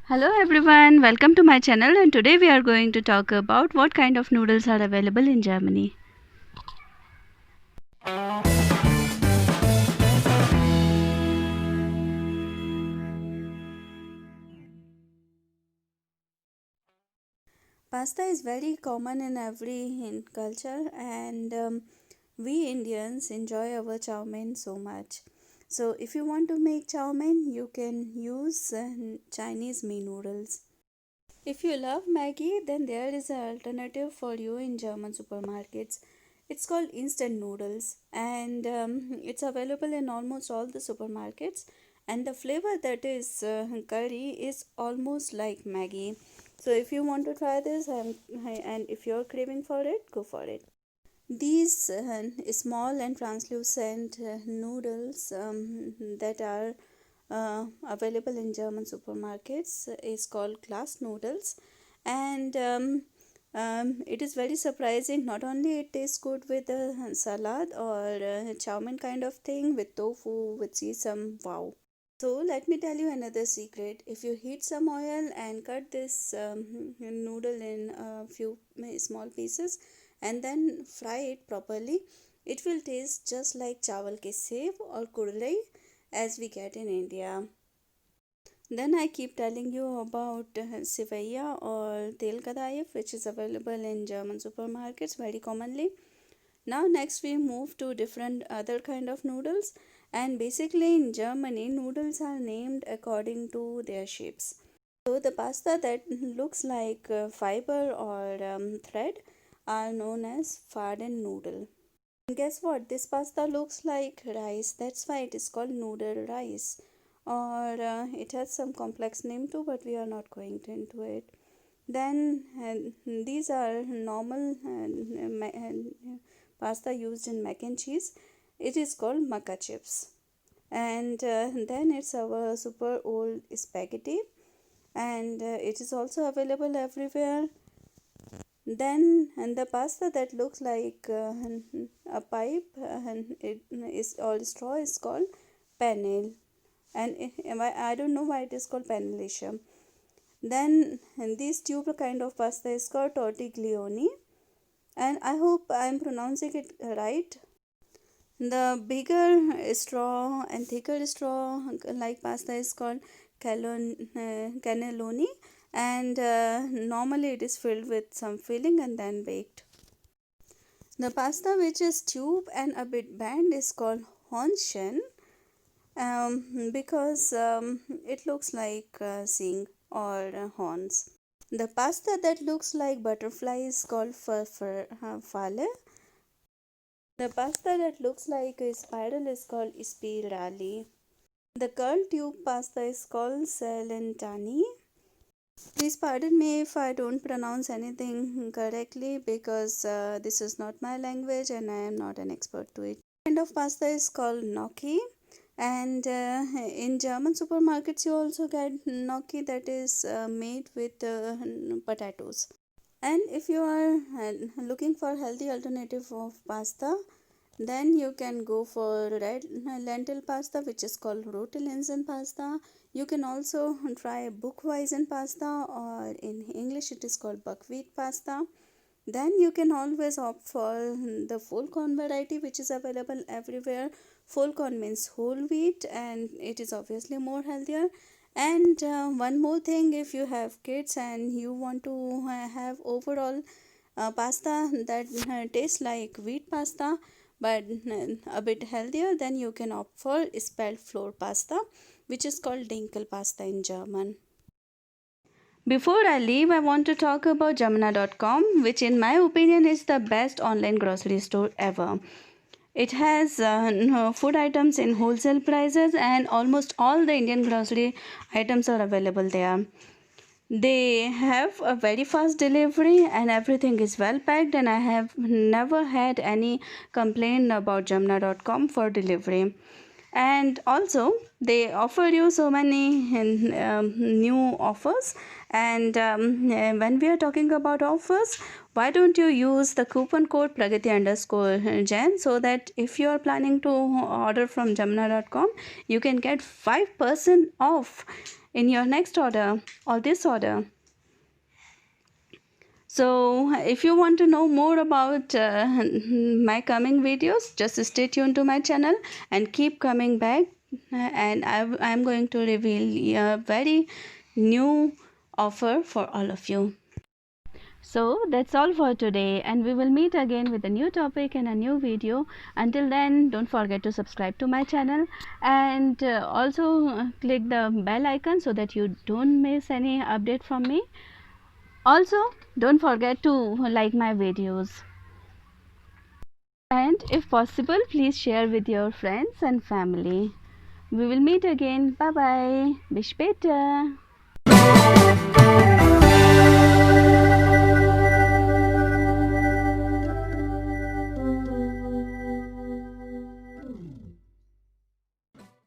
Hello everyone, welcome to my channel, and today we are going to talk about what kind of noodles are available in Germany. Pasta is very common in every culture, and we Indians enjoy our chow mein so much. So if you want to make chow mein, you can use Chinese mee noodles. If you love Maggi, then there is an alternative for you in German supermarkets. It's called instant noodles, and it's available in almost all the supermarkets. And the flavor that is curry is almost like Maggi. So if you want to try this, and if you're craving for it, go for it. These small and translucent noodles that are available in German supermarkets is called glass noodles, and it is very surprising. Not only it tastes good with a salad or chow mein kind of thing with tofu with sesame, wow. So let me tell you another secret. If you heat some oil and cut this noodle in a few small pieces and then fry it properly, it will taste just like chawal ke sev or kurlai as we get in India. Then I keep telling you about Sivaya or Tel Kadayif, which is available in German supermarkets very commonly. Now next we move to different other kind of noodles, and basically in Germany noodles are named according to their shapes. So the pasta that looks like fiber or thread are known as Faden noodle. And guess what? This pasta looks like rice. That's why it is called noodle rice. Or it has some complex name too, but we are not going to into it. Then these are normal pasta used in mac and cheese. It is called maca chips. And then it's our super old spaghetti, and it is also available everywhere. Then and the pasta that looks like a pipe and it is all straw is called penne, and I don't know why it is called pennellation. Then and this tube kind of pasta is called tortiglione, and I hope I am pronouncing it right. The bigger straw and thicker straw like pasta is called cannelloni, and normally it is filled with some filling and then baked. The pasta which is tube and a bit bent is called Honchen, because it looks like sing or horns. The pasta that looks like butterfly is called fale. The pasta that looks like a spiral is called spirali. The curled tube pasta is called salentani. Please pardon me if I don't pronounce anything correctly, because this is not my language and I am not an expert to it. Kind of pasta is called gnocchi, and in German supermarkets you also get gnocchi that is made with potatoes. And if you are looking for healthy alternative of pasta, then you can go for red lentil pasta, which is called rotilinsen pasta. You can also try Buchweizen pasta, or in English it is called buckwheat pasta. Then you can always opt for the full corn variety, which is available everywhere. Full corn means whole wheat, and it is obviously more healthier. And one more thing, if you have kids and you want to have overall pasta that tastes like wheat pasta but a bit healthier, then you can opt for spelt flour pasta, which is called dinkel pasta in German. Before I leave, I want to talk about Jamna.com, which in my opinion is the best online grocery store ever. It has food items in wholesale prices, and almost all the Indian grocery items are available there. They have a very fast delivery and everything is well packed, and I have never had any complaint about Jamna.com for delivery. And also they offer you so many new offers, and when we are talking about offers, why don't you use the coupon code pragati underscore jan, so that if you are planning to order from Jamna.com, you can get 5% off in your next order or this order. So if you want to know more about my coming videos, just stay tuned to my channel and keep coming back, and I'm going to reveal a very new offer for all of you. So that's all for today, and we will meet again with a new topic and a new video. Until then, don't forget to subscribe to my channel, and also click the bell icon so that you don't miss any update from me. Also, don't forget to like my videos, and if possible, please share with your friends and family. We will meet again. Bye bye. Bis später.